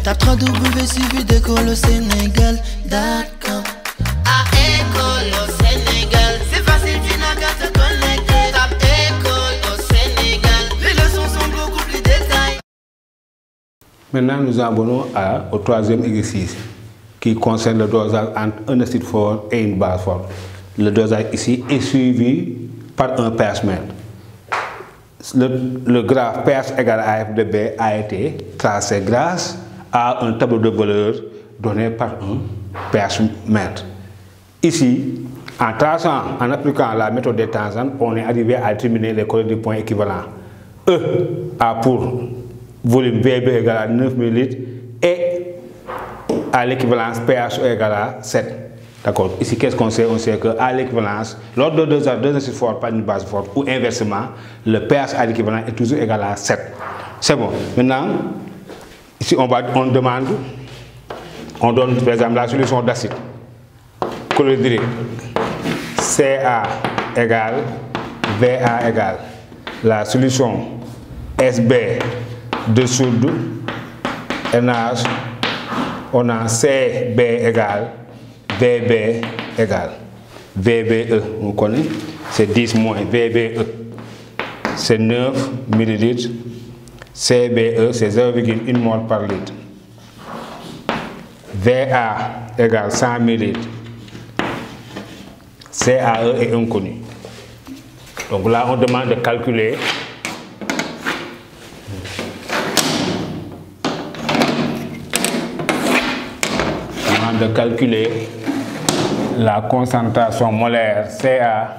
Tape 3W suivi d'école au Sénégal.com. À école au Sénégal, c'est facile, tu n'as qu'à te connecter. Tape école au Sénégal, les leçons sont beaucoup plus détaillées. Maintenant, nous abonnons au troisième exercice qui concerne le dosage entre un acide fort et une base forte. Le dosage ici est suivi par un pH mètre. Le graphe pH égale AF de B a été tracé grâce à un tableau de valeurs donné par un pH mètre. Ici, en appliquant la méthode des tangentes, on est arrivé à déterminer les coordonnées du point équivalent. E a pour volume VB égale à 9 ml et à l'équivalence pH égale à 7. D'accord. Ici, qu'est-ce qu'on sait? On sait qu'à l'équivalence, lors de deux acides forts par une base forte ou inversement, le pH à l'équivalent est toujours égal à 7. C'est bon. Maintenant, ici, on donne par exemple la solution d'acide chlorhydrique Ca égale Va égale la solution SB de soude NH, on a CB égale VB égale VBE, on connaît, c'est 10 moins VBE, c'est 9 ml, CBE c'est 0,1 mol par litre, VA égale 100 ml, CAE est inconnu. Donc là on demande de calculer la concentration molaire Ca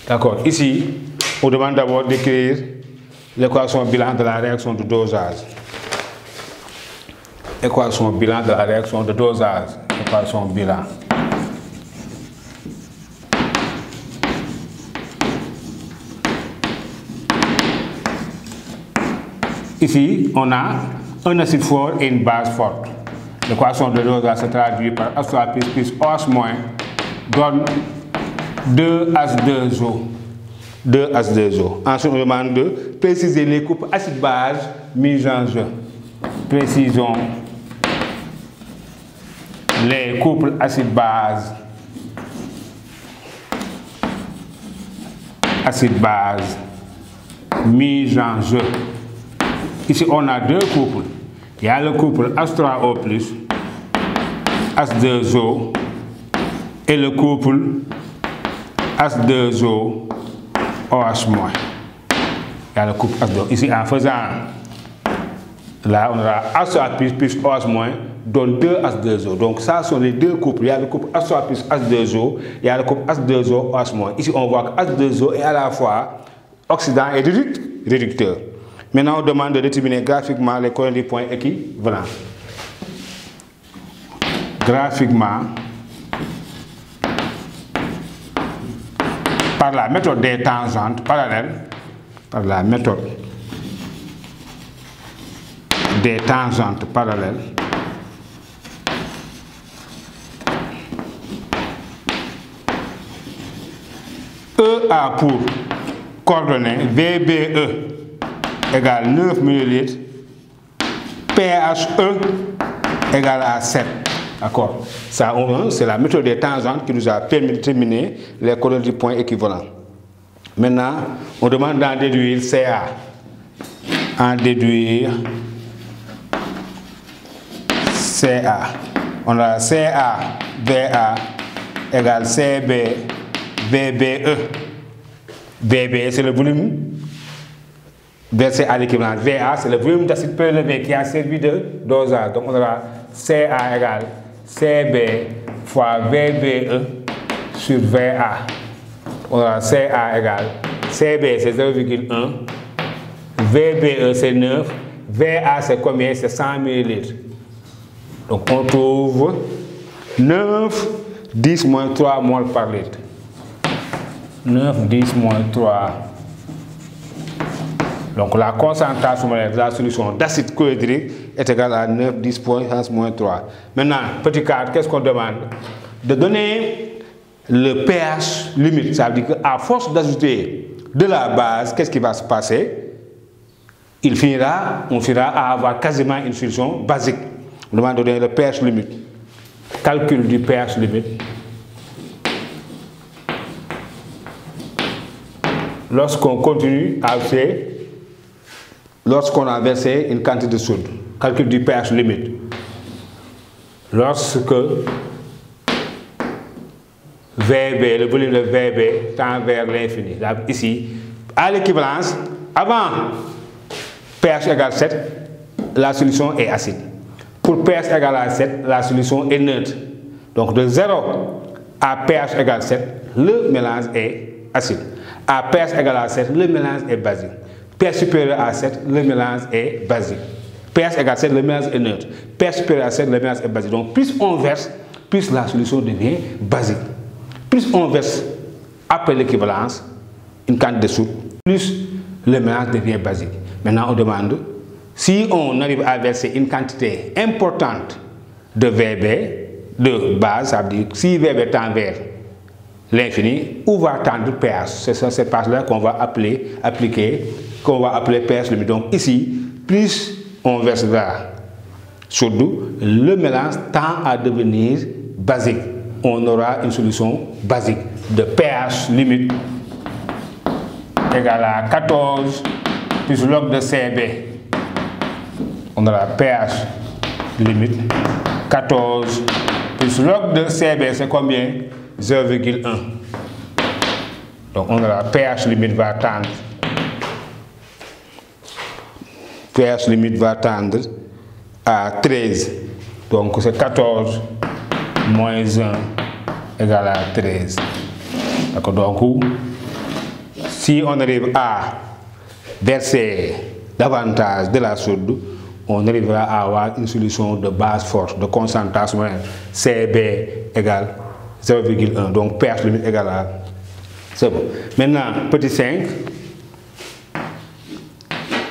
d'accord. Ici, on demande d'abord d'écrire l'équation bilan de la réaction de dosage. Équation bilan de la réaction de dosage. Équation bilan. Ici, on a un acide fort et une base forte. L'équation de dosage se traduit par H3 plus OH- donne 2H2O. 2H2O. Ensuite, on demande de préciser les couples acide-base mises en jeu. Précisons les couples acide-base. Acide-base mis en jeu. Ici, on a deux couples. Il y a le couple H3O+, H2O, et le couple H2O, OH-. Il y a le couple H2O. Ici, en faisant, là, on aura H3 plus OH- donne 2 H2O. Donc, ça sont les deux couples. Il y a le couple H3 plus H2O, il y a le couple H2O, OH-. Ici, on voit que H2O est à la fois oxydant et réducteur. Maintenant, on demande de déterminer graphiquement les coordonnées du point équivalent. Graphiquement, par la méthode des tangentes parallèles, par la méthode des tangentes parallèles, E a pour coordonnées VBE égale 9 ml, PHE égale à 7. D'accord. Ça, c'est la méthode des tangentes qui nous a permis de déterminer les coordonnées du point équivalent. Maintenant, on demande d'en déduire CA. En déduire CA. On a CA, VA égale CB, VBE. VBE, c'est le volume versé à l'équivalent. VA, c'est le volume d'acide prélevé qui a servi de dosage. Donc on aura CA égale CB fois VBE sur VA. On aura CA égale CB, c'est 0,1. VBE, c'est 9. VA, c'est combien? C'est 100 ml. Donc on trouve 9, 10 moins 3 mol par litre. 9, 10 moins 3. Donc la concentration de la solution d'acide chlorhydrique est égale à 9, 10 moins 3. Maintenant, petit 4, qu'est-ce qu'on demande? De donner le pH limite. Ça veut dire qu'à force d'ajouter de la base, qu'est-ce qui va se passer? On finira à avoir quasiment une solution basique. On demande de donner le pH limite. Calcul du pH limite. Lorsqu'on continue à verser, lorsqu'on a versé une quantité de soude. Calcul du pH limite. Lorsque VB, le volume de VB tend vers l'infini. Ici, à l'équivalence, avant pH égale 7, la solution est acide. Pour pH égale à 7, la solution est neutre. Donc de 0 à pH égale 7, le mélange est acide. À pH égale à 7, le mélange est basique. pH supérieur à 7, le mélange est basique. pH égale 7, le mélange est neutre. pH supérieur à 7, le mélange est basique. Donc plus on verse, plus la solution devient basique. Plus on verse après l'équivalence, une quantité de soude, plus le mélange devient basique. Maintenant on demande, si on arrive à verser une quantité importante de VB, de base, ça veut dire si VB tend vers l'infini, où va tendre pH? C'est cette pH-là qu'on va appeler pH limite. Donc ici, plus on verse la soude, le mélange tend à devenir basique. On aura une solution basique de pH limite égale à 14 plus log de CB. On aura pH limite 14 plus log de CB, c'est combien? 0,1. Donc on aura pH limite va tendre. pH limite va tendre à 13. Donc c'est 14 moins 1 égale à 13. D'accord, donc si on arrive à verser davantage de la soude, on arrivera à avoir une solution de base forte, de concentration CB égale 0,1. Donc pH limite égale à... C'est bon. Maintenant, petit 5.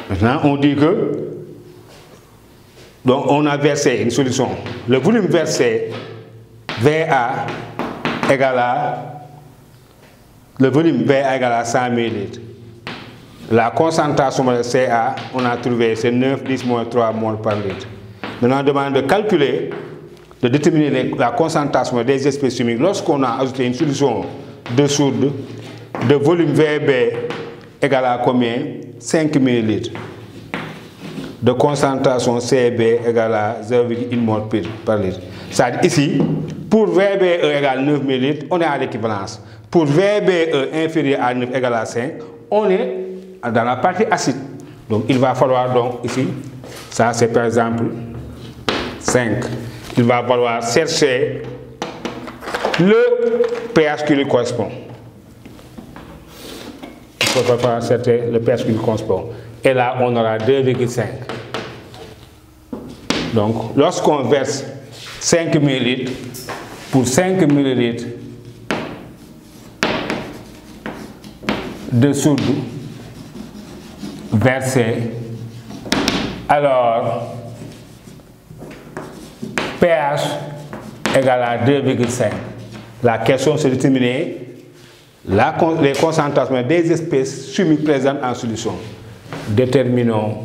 Maintenant, on dit que... Donc on a versé une solution. Le volume versé VA égale à... Le volume VA égale à 100 ml. La concentration de CA, on a trouvé, c'est 9, 10 moins 3 mol par litre. Maintenant, on demande de calculer, de déterminer la concentration des espèces chimiques lorsqu'on a ajouté une solution de soude de volume VB égale à combien? 5 ml. De concentration CB égale à 0,1 mol par litre. C'est-à-dire ici, pour VBE égale 9 ml, on est à l'équivalence. Pour VBE inférieur à 9 égale à 5, on est dans la partie acide. Donc il va falloir donc ici, ça c'est par exemple 5. Il va falloir chercher le pH qui lui correspond. Il va falloir chercher le pH qui lui correspond. Et là on aura 2,5. Donc lorsqu'on verse 5 ml pour 5 ml de soude versé, alors pH égale à 2,5. La question c'est de déterminer les concentrations des espèces chimiques présentes en solution. Déterminons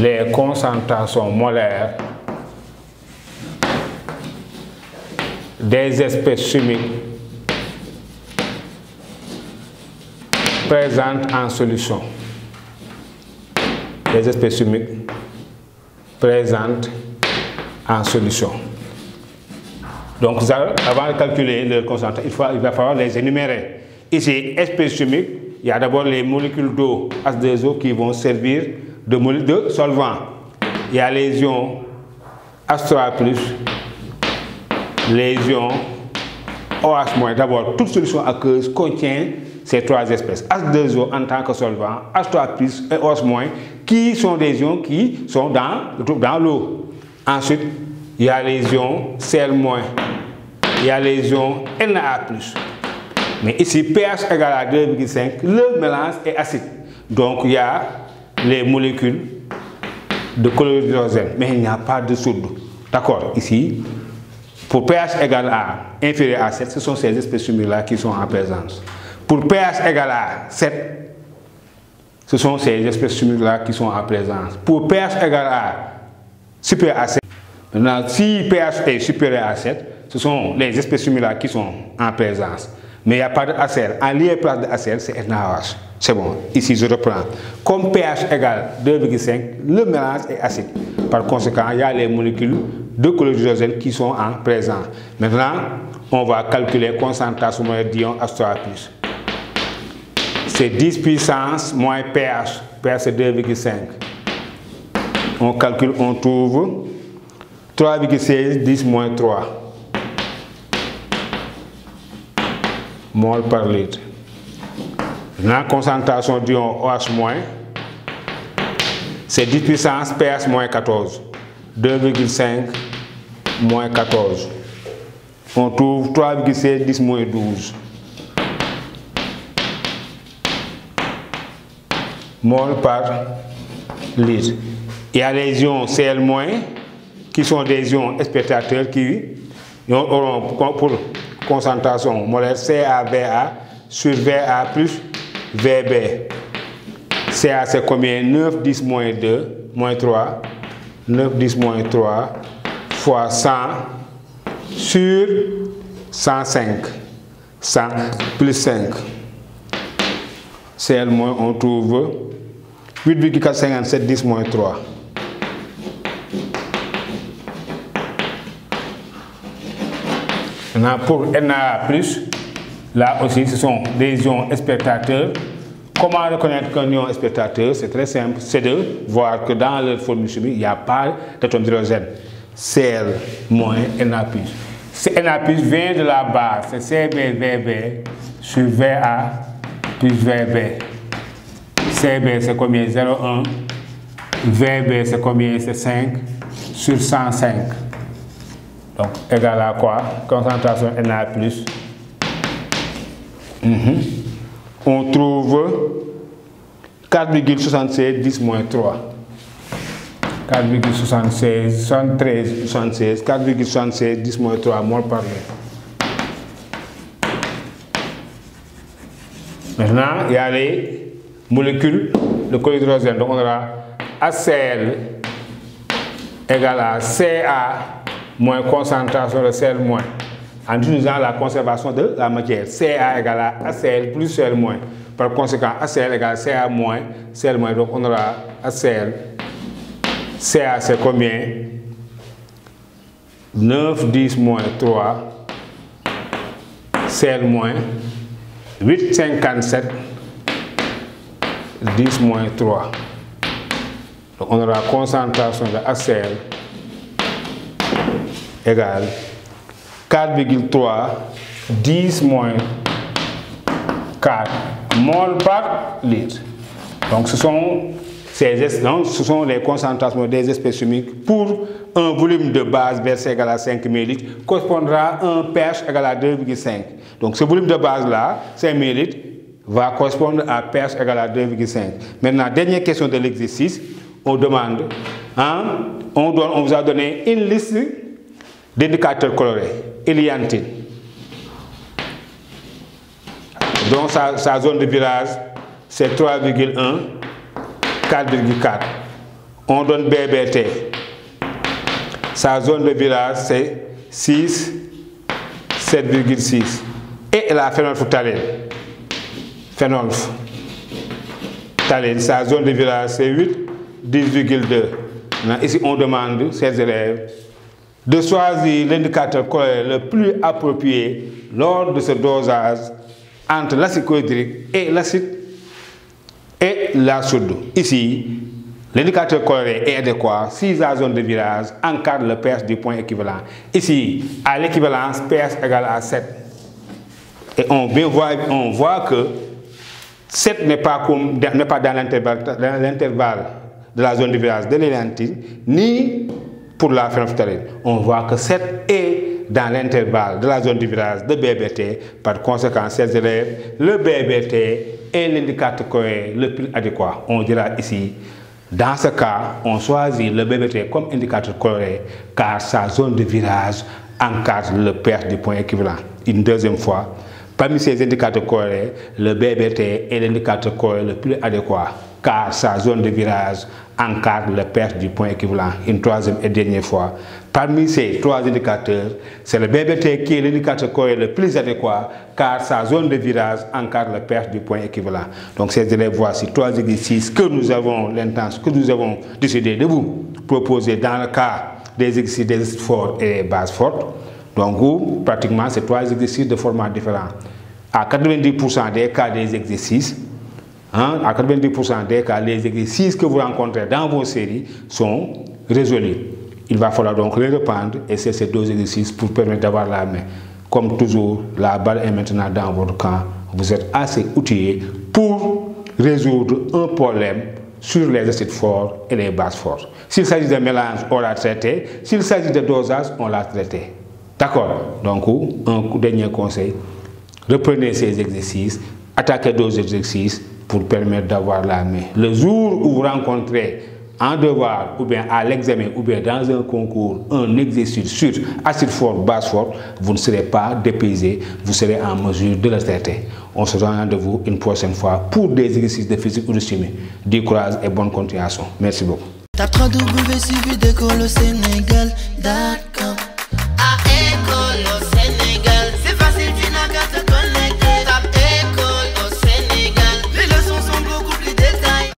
les concentrations molaires des espèces chimiques présentes en solution. Les espèces chimiques présentes en solution. Donc, avant de calculer le concentration, il va falloir les énumérer. Ici, espèces chimiques, il y a d'abord les molécules d'eau, H2O, qui vont servir de solvant. Il y a les ions H3+, les ions OH-. D'abord, toute solution aqueuse contient ces trois espèces. H2O en tant que solvant, H3+ et OH-, qui sont des ions qui sont dans l'eau. Ensuite, il y a les ions Cl-, il y a les ions Na+. Mais ici, pH égale à 2,5, le mélange est acide. Donc, il y a les molécules de chlorure d'hydrogène, mais il n'y a pas de soude. D'accord? Ici, Pour pH égal à inférieur à 7, ce sont ces espèces humides-là qui sont en présence. Pour pH égal à 7, ce sont ces espèces humides-là qui sont en présence. Pour pH égal à supérieur à 7, maintenant, si pH est supérieur à 7, ce sont les espèces humides-là qui sont en présence. Mais il n'y a pas d'acide. En lieu et place d'acide, c'est NaOH. C'est bon. Ici, je reprends. Comme pH égale 2,5, le mélange est acide. Par conséquent, il y a les molécules de chlorure d'hydrogène qui sont en présence. Maintenant, on va calculer concentration d'ion H3+. C'est 10 puissance moins pH. pH, c'est 2,5. On calcule, on trouve 3,16, 10 moins 3. Mol par litre. La concentration d'ion OH-, c'est 10 puissance pH moins 14. 2,5 moins 14. On trouve 3,16, 10 moins 12. Mol par litre. Il y a les ions Cl- qui sont des ions spectateurs qui auront pour concentration molaire CaVa sur Va plus Vb. Ca c'est combien? 9, 10 moins 2, moins 3. 9, 10 moins 3 fois 100 sur 105. 100 plus 5. Cl-, on trouve 8,457, 10 moins 3. Maintenant, pour Na+, là aussi, ce sont des ions spectateurs. Comment reconnaître qu'un ion spectateur? C'est très simple, c'est de voir que dans leur formule chimique, il n'y a pas d'atome d'hydrogène. Cl- Na+. Na+ vient de la base, c'est CbVb sur Va plus Vb. Cb c'est combien? 0,1. Vb c'est combien? C'est 5 sur 105. Donc, égal à quoi? Concentration Na+. On trouve 4,76, 10 moins 3. 4,76, 73, 76, 4,76, 10 moins 3 mol par litre. Maintenant, il y a les molécules de chlorure d'hydrogène. Donc, on aura HCl égale à Ca moins concentration de Cl-, en utilisant la conservation de la matière. Ca égale à HCl plus Cl-. Par conséquent, HCl égale à Ca moins Cl-. Donc on aura HCl. Ca c'est combien? 9, 10 moins 3. Cl-. 8, 57. 10 moins 3. Donc on aura concentration de HCl égale 4,3 10 moins 4 mol par litre. Donc ce sont les concentrations des espèces chimiques pour un volume de base versé égal à 5 ml correspondra à un pH égal à 2,5. Donc ce volume de base là, 5 ml, va correspondre à pH égal à 2,5. Maintenant, dernière question de l'exercice, on demande, on vous a donné une liste d'indicateurs colorés, héliantine. Donc sa zone de virage, c'est 3,1, 4,4. On donne BBT. Sa zone de virage, c'est 6, 7,6. Et la phénolphtalène. Phénolphtalène, sa zone de virage, c'est 8, 10,2. Ici, on demande ces élèves de choisir l'indicateur coloré le plus approprié lors de ce dosage entre l'acide chlorhydrique et l'acide et la soude. Ici, l'indicateur coloré est adéquat si la zone de virage encadre le pH du point équivalent. Ici, à l'équivalence, pH égale à 7. Et on voit que 7 n'est pas dans l'intervalle de la zone de virage de l'héliantine, ni pour la phénolphtalène. On voit que 7 est dans l'intervalle de la zone de virage de BBT. Par conséquent, ces élèves, le BBT est l'indicateur coloré le plus adéquat. On dira ici, dans ce cas, on choisit le BBT comme indicateur coloré car sa zone de virage encadre le perte du point équivalent. Une deuxième fois, parmi ces indicateurs corrélés, le BBT est l'indicateur corrélé le plus adéquat car sa zone de virage encadre le perte du point équivalent. Une troisième et dernière fois, parmi ces trois indicateurs, c'est le BBT qui est l'indicateur corrélé le plus adéquat car sa zone de virage encadre le perte du point équivalent. Donc ces élèves, voici trois exercices que nous avons décidé de vous proposer dans le cas des exercices forts et bases fortes. Donc pratiquement ces trois exercices de format différents. À 90% des cas des exercices, à 90% des cas, les exercices que vous rencontrez dans vos séries sont résolus. Il va falloir donc les reprendre et c'est ces deux exercices pour permettre d'avoir la main. Comme toujours, la balle est maintenant dans votre camp. Vous êtes assez outillés pour résoudre un problème sur les acides forts et les bases fortes. S'il s'agit de mélange, on l'a traité. S'il s'agit de dosage, on l'a traité. D'accord? Donc, un dernier conseil. Reprenez ces exercices, attaquez d'autres exercices pour permettre d'avoir la main. Le jour où vous rencontrez en devoir, ou bien à l'examen, ou bien dans un concours, un exercice sur acide fort, base forte, vous ne serez pas dépaysé, vous serez en mesure de le traiter. On se donne rendez-vous une prochaine fois pour des exercices de physique ou de chimie. Du courage et bonne continuation. Merci beaucoup. Tape 3W suivi d'école au Sénégal.